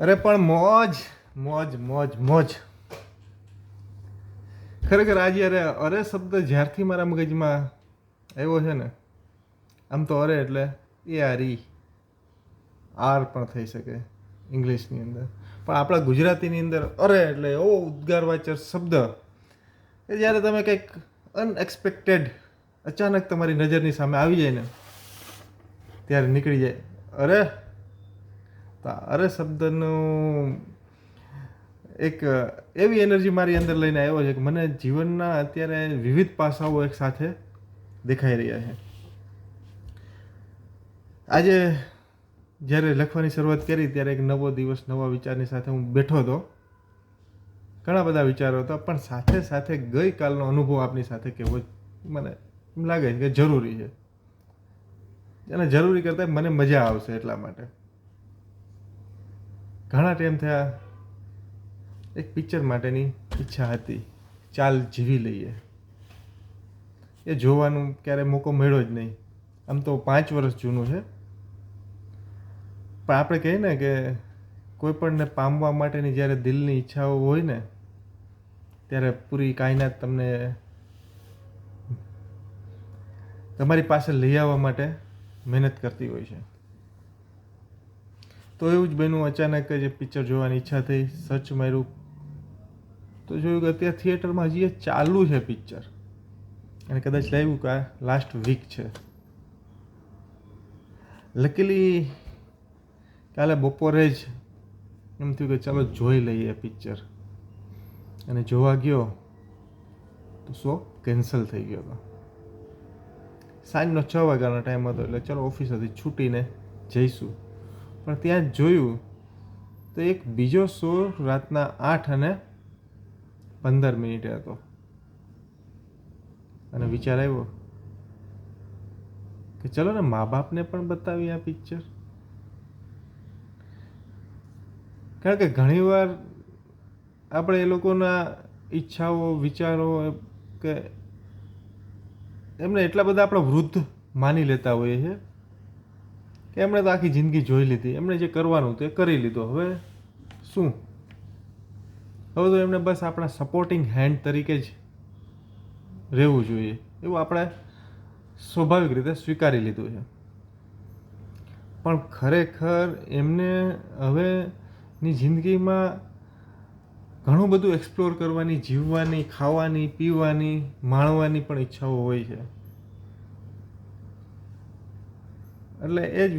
અરે પણ મોજ મોજ મોજ મોજ. ખરેખર આજે અરે શબ્દ જ્યારથી મારા મગજમાં આવ્યો છે ને, આમ તો અરે એટલે આર પણ થઈ શકે ઇંગ્લિશની અંદર, પણ આપણા ગુજરાતીની અંદર અરે એટલે એવો ઉદ્ગારવાચક શબ્દ કે જ્યારે તમે કંઈક અનએક્સપેક્ટેડ અચાનક તમારી નજરની સામે આવી જાય ને ત્યારે નીકળી જાય અરે. તો અરે શબ્દનું એક એવી એનર્જી મારી અંદર લઈને આવ્યો છે કે મને જીવનના અત્યારે વિવિધ પાસાઓ એક સાથે દેખાઈ રહ્યા છે. આજે જ્યારે લખવાની શરૂઆત કરી ત્યારે એક નવો દિવસ નવા વિચારની સાથે હું બેઠો હતો. ઘણા બધા વિચારો હતા, પણ સાથે સાથે ગઈકાલનો અનુભવ આપની સાથે કહેવો મને એમ લાગે છે કે જરૂરી છે, અને જરૂરી કરતાં મને મજા આવશે એટલા માટે. ઘણા ટાઈમ થયા એક પિક્ચર માટેની ઈચ્છા હતી, ચાલ જીવી લઈએ. એ જોવાનું ક્યારે મોકો મળ્યો જ નહીં. આમ તો 5 વર્ષ જૂનું છે, પણ આપણે કહીએ ને કે કોઈ પણને પામવા માટેની જ્યારે દિલની ઈચ્છાઓ હોય ને ત્યારે પૂરી કાયનાત તમને તમારી પાસે લઈ આવવા માટે મહેનત કરતી હોય છે. તો એવું જ બન્યું, અચાનક જ પિક્ચર જોવાની ઈચ્છા થઈ. સર્ચ માર્યું તો જોયું કે અત્યારે થિયેટરમાં હજી એ ચાલુ છે પિક્ચર, અને કદાચ લાવ્યું કે આ લાસ્ટ વીક છે. લકીલી કાલે બપોરે જ એમ થયું કે ચાલો જોઈ લઈએ પિક્ચર, અને જોવા ગયો તો શો કેન્સલ થઈ ગયો હતો. સાંજનો 6 વાગ્યાનો ટાઈમ હતો, એટલે ચલો ઓફિસેથી છૂટીને જઈશું. પણ ત્યાં જ જોયું તો એક બીજો શો રાતના 8:15 હતો, અને વિચાર આવ્યો કે ચલો ને મા બાપને પણ બતાવી આ પિક્ચર. કારણ કે ઘણીવાર આપણે એ લોકોના ઈચ્છાઓ વિચારો કે એમને એટલા બધા આપણે વૃદ્ધ માની લેતા હોઈએ છીએ કે એમણે તો આખી જિંદગી જોઈ લીધી, એમણે જે કરવાનું તે કરી લીધો, હવે શું. હવે તો એમને બસ આપણા સપોર્ટિંગ હેન્ડ તરીકે જ રહેવું જોઈએ એવું આપણે સ્વાભાવિક રીતે સ્વીકારી લીધું છે. પણ ખરેખર એમને હવેની જિંદગીમાં ઘણું બધું એક્સપ્લોર કરવાની, જીવવાની, ખાવાની, પીવાની, માણવાની પણ ઈચ્છાઓ હોય છે. એટલે એ જ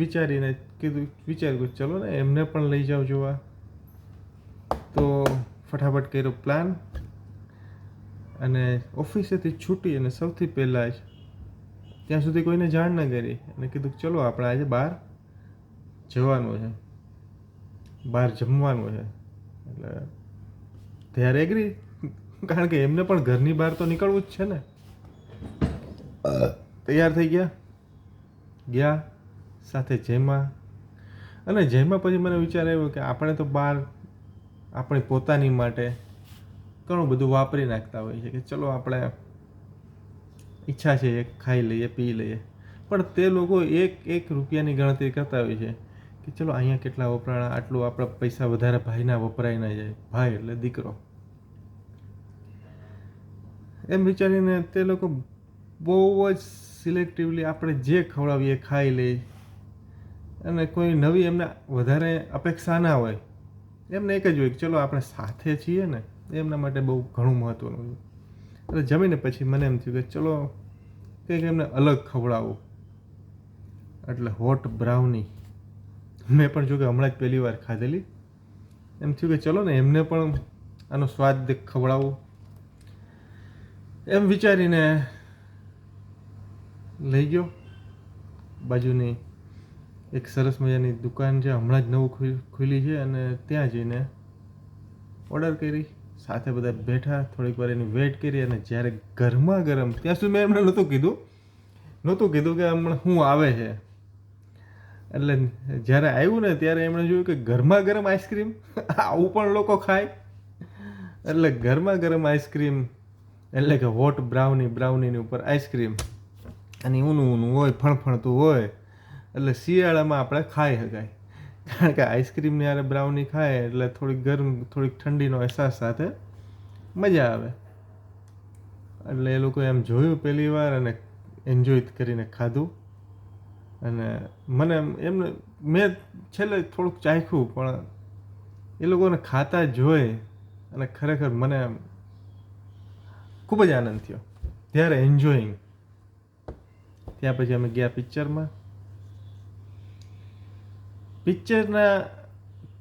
વિચાર્યું ચલો ને એમને પણ લઈ જાઓ જોવા. તો ફટાફટ કર્યો પ્લાન, અને ઓફિસેથી છૂટી અને સૌથી પહેલાં જ ત્યાં સુધી કોઈને જાણ ન કરી, અને કીધું ચલો આપણે આજે બહાર જવાનું છે, બહાર જમવાનું છે. એટલે ત્યારે એગ્રી, કારણ કે એમને પણ ઘરની બહાર તો નીકળવું જ છે ને. તૈયાર થઈ ગયા સાથે જમ્યા, અને જમ્યા પછી મને વિચાર આવ્યો કે આપણે તો બહાર આપણી પોતાની માટે ઘણું બધું વાપરી નાખતા હોય છે કે ચલો આપણે ઈચ્છા છે એક ખાઈ લઈએ, પી લઈએ. પણ તે લોકો એક રૂપિયાની ગણતરી કરતા હોય છે કે ચલો અહીંયા કેટલા વપરાણા, આટલું આપણા પૈસા વધારે ભાઈના વપરાય ના જાય. ભાઈ એટલે દીકરો, એમ વિચારીને તે લોકો બહુ જ સિલેક્ટિવલી આપણે જે ખવડાવીએ ખાઈ લે, અને કોઈ નવી એમને વધારે અપેક્ષા ના હોય. એમને એક જ હોય કે ચલો આપણે સાથે છીએ ને, એમના માટે બહુ ઘણું મહત્ત્વનું હોય. એટલે જમીને પછી મને એમ થયું કે ચલો કંઈક એમને અલગ ખવડાવું. એટલે હોટ બ્રાઉની મેં પણ જો કે હમણાં જ પહેલી વાર ખાધેલી. એમ થયું કે ચલો ને એમને પણ આનો સ્વાદ ખવડાવું. એમ વિચારીને લઈ ગયો. બાજુની એક સરસ મજાની દુકાન છે, હમણાં જ નવું ખુલી છે, અને ત્યાં જઈને ઓર્ડર કરી. સાથે બધા બેઠા, થોડીક વાર એની વેઇટ કરી, અને જ્યારે ગરમા ગરમ, ત્યાં સુધી મેં એમને નહોતું કીધું કે હમણાં શું આવે છે. એટલે જ્યારે આવ્યું ને ત્યારે એમણે જોયું કે ગરમા ગરમ આઈસ્ક્રીમ, આવું પણ લોકો ખાય. એટલે ગરમા ગરમ આઈસ્ક્રીમ એટલે કે હોટ બ્રાઉનીની ઉપર આઈસ્ક્રીમ, અને ઊનું હોય, ફણફણતું હોય, એટલે શિયાળામાં આપણે ખાઈ શકાય. કારણ કે આઈસ્ક્રીમની યારે બ્રાઉની ખાય એટલે થોડીક ગરમ થોડીક ઠંડીનો અહેસાસ સાથે મજા આવે. એટલે એ લોકોએ એમ જોયું પહેલી વાર અને એન્જોય કરીને ખાધું. અને મને એમને મેં છેલ્લે થોડુંક ચાખ્યું પણ એ લોકોને ખાતા જોઈ અને ખરેખર મને ખૂબ જ આનંદ થયો. ત્યારે એન્જોઈંગ. ત્યાં પછી અમે ગયા પિક્ચરમાં. પિક્ચરના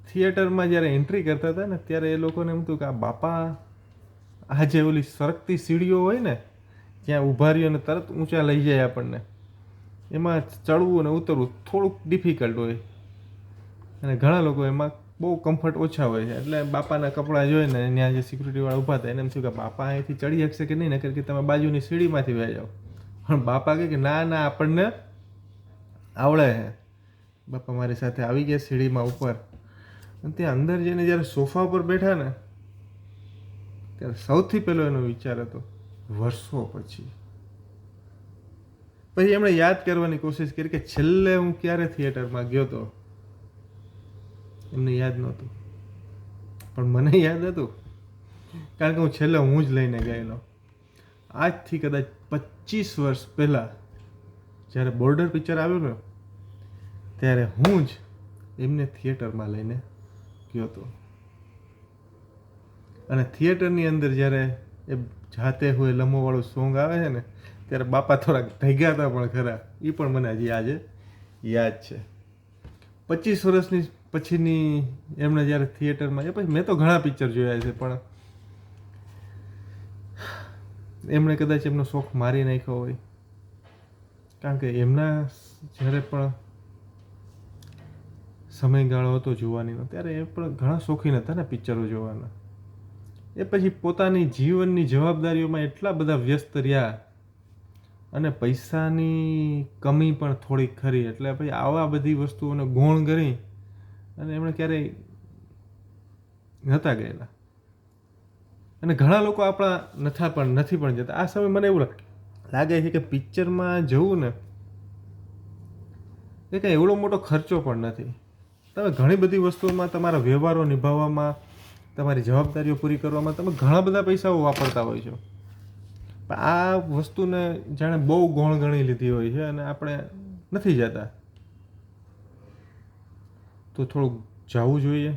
થિયેટરમાં જ્યારે એન્ટ્રી કરતા હતા ને ત્યારે એ લોકોને એમ હતું કે આ બાપા આ જે ઓલી સરકતી સીડીઓ હોય ને ત્યાં ઊભા રહ્યો અને તરત ઊંચા લઈ જાય આપણને, એમાં ચડવું અને ઉતરવું થોડુંક ડિફિકલ્ટ હોય અને ઘણા લોકો એમાં બહુ કમ્ફર્ટ ઓછા હોય છે. એટલે બાપાના કપડાં જોઈને ત્યાં જે સિક્યુરિટીવાળા ઊભા હતા એને એમ થયું કે બાપા અહીંથી ચડી શકશે કે નહીં, નકર કે તમે બાજુની સીડીમાંથી વહી જાઓ. પણ બાપા કહે કે ના ના આપણને આવડે છે. બાપા મારી સાથે આવી ગયા સીડીમાં ઉપર. અને ત્યાં અંદર જઈને જ્યારે સોફા ઉપર બેઠા ને ત્યારે સૌથી પહેલો એનો વિચાર હતો વર્ષો પછી એમણે યાદ કરવાની કોશિશ કરી કે છેલ્લે હું ક્યારે થિયેટરમાં ગયો હતો. એમને યાદ નહોતું પણ મને યાદ હતું, કારણ કે હું છેલ્લે હું જ લઈને ગયેલો. આજથી કદાચ 25 વર્ષ પહેલાં જ્યારે બોર્ડર પિક્ચર આવ્યું ને ત્યારે હું જ એમને થિયેટરમાં લઈને ગયો હતો. અને થિયેટરની અંદર જ્યારે એ જાતે હોય લમ્હોવાળું સોંગ આવે છે ને ત્યારે બાપા થોડાક ધગ્યા હતા પણ ખરા. એ પણ મને હજી આજે યાદ છે. 25 વર્ષની પછીની એમણે જ્યારે થિયેટરમાં એ પછી મેં તો ઘણા પિક્ચર જોયા છે પણ એમણે કદાચ એમનો શોખ મારી નાખ્યો હોય. કારણ કે એમના જ્યારે પણ સમયગાળો હતો જોવાનીનો ત્યારે એ પણ ઘણા શોખીન હતા ને પિક્ચરો જોવાના. એ પછી પોતાની જીવનની જવાબદારીઓમાં એટલા બધા વ્યસ્ત રહ્યા અને પૈસાની કમી પણ થોડીક ખરી. એટલે પછી આવા બધી વસ્તુઓને ગૌણ કરી અને એમણે ક્યારેય નહોતા ગયેલા. અને ઘણા લોકો આપણા નથી પણ જતા. આ સમય મને એવું લાગે છે કે પિક્ચરમાં જવું ને એ કંઈ એવડો મોટો ખર્ચો પણ નથી. તમે ઘણી બધી વસ્તુઓમાં તમારા વ્યવહારો નિભાવવામાં, તમારી જવાબદારીઓ પૂરી કરવામાં તમે ઘણા બધા પૈસાઓ વાપરતા હોય છો. પણ આ વસ્તુને જાણે બહુ ગૌણ ગણી લીધી હોય છે અને આપણે નથી જતા. તો થોડુંક જવું જોઈએ.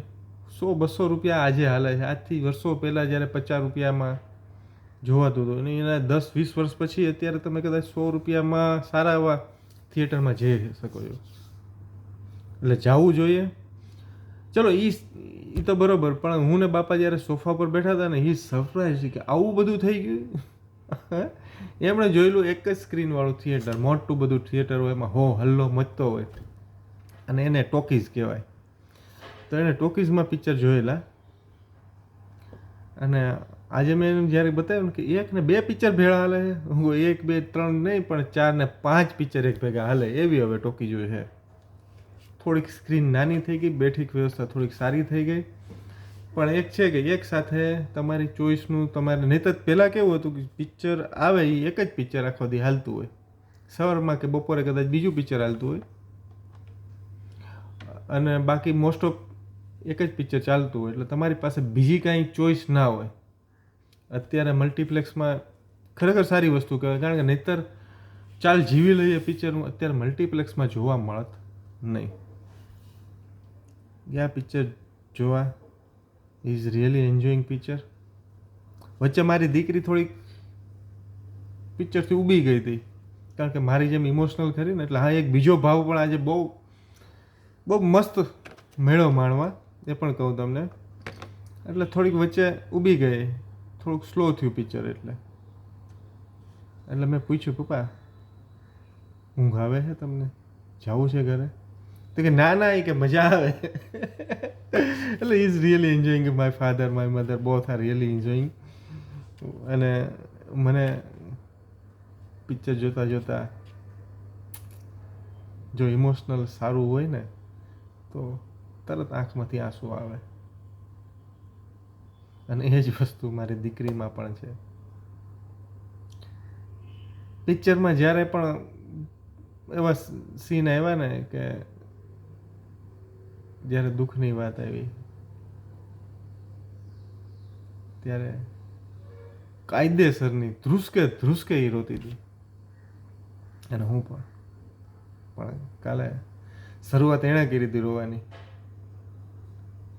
100-200 રૂપિયા આજે હાલે છે. આજથી વર્ષો પહેલાં જ્યારે 50 રૂપિયામાં જોવાતું હતું અને એના 10-20 વર્ષ પછી અત્યારે તમે કદાચ 100 રૂપિયામાં સારા એવા થિયેટરમાં જઈ શકો છો. એટલે જવું જોઈએ. ચલો એ તો બરાબર, પણ હું ને બાપા જ્યારે સોફા પર બેઠા હતા ને એ સરપ્રાઈઝ છે કે આવું બધું થઈ ગયું. એમણે જોયેલું એક જ સ્ક્રીનવાળું થિયેટર, મોટું બધું થિયેટર હોય, એમાં હલ્લો મચતો હોય અને એને ટોકીઝ કહેવાય. તો એને ટોકીઝમાં પિક્ચર જોયેલા. અને આજે મેં એને જ્યારે બતાવ્યું ને કે 1 ને 2 પિક્ચર ભેળા હાલે છે, હું 1, 2, 3 નહીં પણ 4 ને 5 પિક્ચર એક ભેગા હાલે એવી હવે ટોકી જોઈ છે. થોડીક સ્ક્રીન નાની થઈ ગઈ, બેઠક વ્યવસ્થા થોડીક સારી થઈ ગઈ. પણ એક છે કે એક સાથે તમારી ચોઈસનું તમારે, નહીં તો પહેલાં કેવું હતું કે પિક્ચર આવે એ એક જ પિક્ચર આખો દી હાલતું હોય. સવારમાં કે બપોરે કદાચ બીજું પિક્ચર હાલતું હોય અને બાકી મોસ્ટ ઓફ એક જ પિક્ચર ચાલતું હોય. એટલે તમારી પાસે બીજી કાંઈ ચોઈસ ના હોય. અત્યારે મલ્ટીપ્લેક્સમાં ખરેખર સારી વસ્તુ કહેવાય, કારણ કે નહીંતર ચાલ જીવી લઈએ પિક્ચરનું અત્યારે મલ્ટીપ્લેક્સમાં જોવા મળત નહીં. ગયા પિક્ચર જોવા ઇઝ રિયલી એન્જોઈંગ પિક્ચર. વચ્ચે મારી દીકરી થોડીક પિક્ચરથી ઊભી ગઈ હતી, કારણ કે મારી જેમ ઇમોશનલ ખરી ને એટલે હા એક બીજો ભાવ પણ આજે બહુ મસ્ત મેળો માણવા એ પણ કહું તમને. એટલે થોડીક વચ્ચે ઊભી ગઈ, થોડુંક સ્લો થયું પિક્ચર. એટલે મેં પૂછ્યું પપ્પા ઊંઘ આવે છે તમને, જવું છે ઘરે? તો કે ના ના, એ કે મજા આવે. એટલે is really enjoying. My father my mother both are really enjoying. અને મને પિક્ચર જોતાં જોતાં જો ઇમોશનલ સારું હોય ને તો તરત આંખમાંથી આંસુ આવે. અને એ જ વસ્તુ મારી દીકરીમાં પણ છે. પિક્ચરમાં જ્યારે પણ એવા સીન આવ્યા ને કે જ્યારે દુઃખની વાત આવી ત્યારે કાયદેસરની ધ્રુસકે એ રોતી હતી. અને હું પણ કાલે શરૂઆત એણે કરી હતી રોવાની,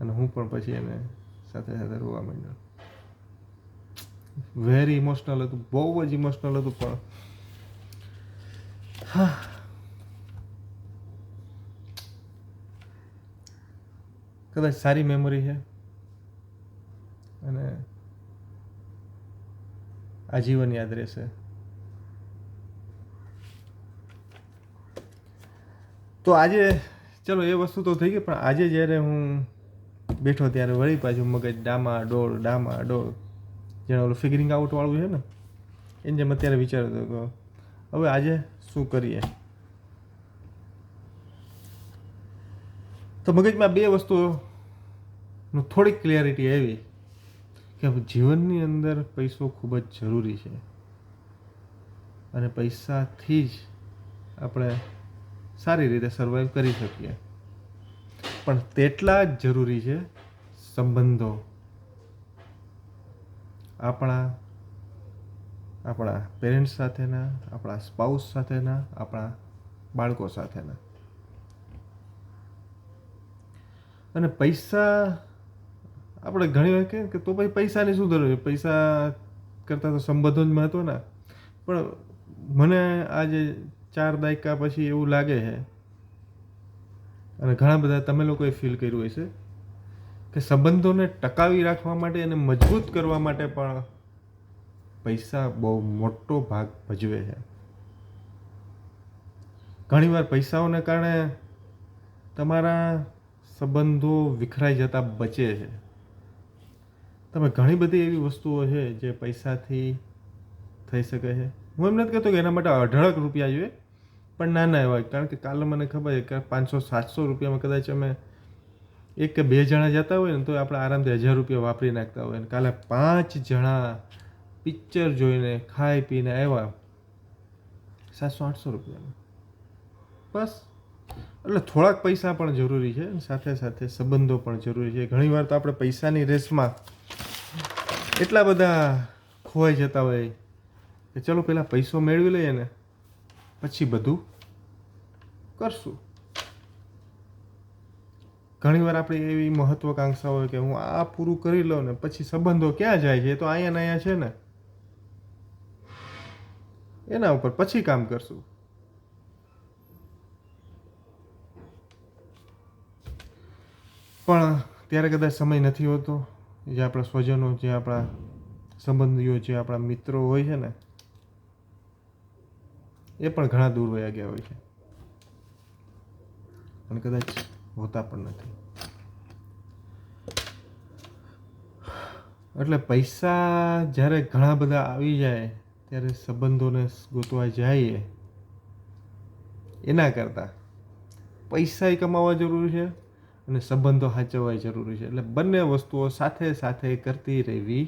અને હું પણ પછી એને સાથે સાથે રોવા માંડ્યો. વેરી ઇમોશનલ હતું, બહુ જ ઇમોશનલ હતું. પણ હા, કદાચ સારી મેમરી છે અને આજીવન યાદ રહેશે. તો આજે ચલો એ વસ્તુ તો થઈ ગઈ, પણ આજે જ્યારે હું બેઠો ત્યારે વળી પાછું મગજ ડામાડોળ. જેને ઓલું ફિગરિંગ આઉટ વાળું છે ને, એને જેમ અત્યારે વિચારતો કે હવે આજે શું કરીએ. તો મગજમાં બે વસ્તુનું થોડીક ક્લિયરિટી આવી કે જીવનની અંદર પૈસો ખૂબ જ જરૂરી છે, અને પૈસાથી જ આપણે સારી રીતે સર્વાઈવ કરી શકીએ. પણ તેટલા જ જરૂરી છે સંબંધો, આપણા પેરેન્ટ્સ સાથેના, આપણા સ્પાઉસ સાથેના, આપણા બાળકો સાથેના. અને પૈસા આપણે ઘણી વાર કહીએ કે તો ભાઈ પૈસાની શું જરૂર છે, પૈસા કરતાં તો સંબંધો જ મહત્વના. પણ મને આજે 4 દાયકા પછી એવું લાગે છે, અને ઘણા બધા તમે લોકોએ ફીલ કર્યું હશે, કે સંબંધોને ટકાવી રાખવા માટે અને મજબૂત કરવા માટે પણ પૈસા બહુ મોટો ભાગ ભજવે છે. ઘણીવાર પૈસાઓને કારણે તમારા સંબંધો વિખરાઈ જતા બચે છે. તમે ઘણી બધી એવી વસ્તુઓ છે જે પૈસાથી થઈ શકે છે. હું એમ નથી કહેતો કે એના માટે અઢળક રૂપિયા જોઈએ, પણ નાના એવા. કારણ કે કાલે મને ખબર છે કે 500-700 રૂપિયામાં કદાચ અમે 1 કે 2 જણા જતા હોય ને તો આપણે આરામથી 1000 રૂપિયા વાપરી નાખતા હોય. અને કાલે 5 જણા પિક્ચર જોઈને ખાઈ પીને આવ્યા 700-800 રૂપિયામાં. બસ. એટલે થોડાક પૈસા પણ જરૂરી છે, સાથે સાથે સંબંધો પણ જરૂરી છે. ઘણીવાર તો આપણે પૈસાની રેસમાં એટલા બધા ખોવાઈ જતા હોય કે ચલો પહેલાં પૈસો મેળવી લઈએ ને પછી બધું કરશું. ઘણીવાર આપણી એવી મહત્વાકાંક્ષા હોય કે હું આ પૂરું કરી લઉં ને પછી સંબંધો ક્યાં જાય છે, એ તો અહીંયા ને અહીંયા છે ને, એના ઉપર પછી કામ કરશું. પણ ત્યારે કદાચ સમય નથી હોતો. જે આપણા સ્વજનો, જે આપણા સંબંધીઓ, જે આપણા મિત્રો હોય છે ને, એ પણ ઘણા દૂર વયા ગયા હોય છે, અને કદાચ હોતા પણ નથી. એટલે પૈસા જ્યારે ઘણા બધા આવી જાય ત્યારે સંબંધોને ગોતવા જઈએ એના કરતાં પૈસા કમાવા જરૂરી છે અને સંબંધો સાચવવા જરૂરી છે. એટલે બંને વસ્તુઓ સાથે સાથે કરતી રહેવી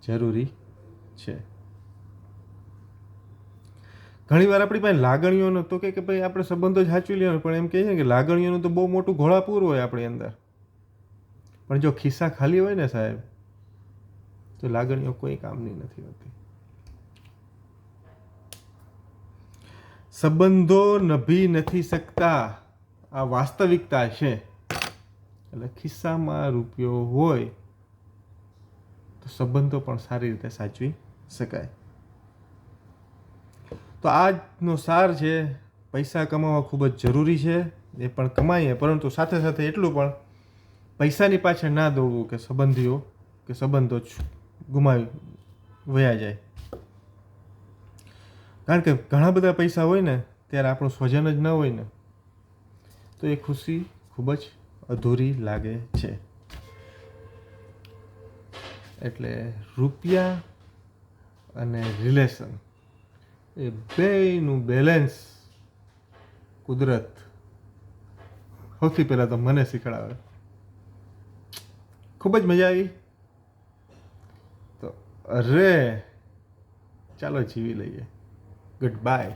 જરૂરી છે. ઘણીવાર આપણી પાસે લાગણીઓનો તો કે ભાઈ આપણે સંબંધો જ સાચવી લેવાનું, પણ એમ કહે છે કે લાગણીઓનું તો બહુ મોટું ઘોડાપૂર હોય આપણી અંદર. પણ જો ખિસ્સા ખાલી હોય ને સાહેબ, તો લાગણીઓ કોઈ કામની નથી હોતી. સંબંધો નભી નથી શકતા, આ વાસ્તવિકતા છે. એટલે ખિસ્સામાં રૂપિયો હોય તો સંબંધો પણ સારી રીતે સાચવી શકાય. તો આજનો સાર છે, પૈસા કમાવા ખૂબ જ જરૂરી છે, એ પણ કમાઈએ, પરંતુ સાથે સાથે એટલું પણ પૈસાની પાછળ ના દોડવું કે સંબંધીઓ કે સંબંધો ગુમાવી વયા જાય. કારણ કે ઘણા બધા પૈસા હોય ને ત્યારે આપણું સ્વજન જ ન હોય ને તો એ ખુશી ખૂબ જ અધૂરી લાગે છે. એટલે રૂપિયા અને રિલેશન એ બેયનું બેલેન્સ કુદરત સૌથી પહેલાં તો મને શીખડાવે. ખૂબ જ મજા આવી. તો ચાલો જીવી લઈએ. Good bye.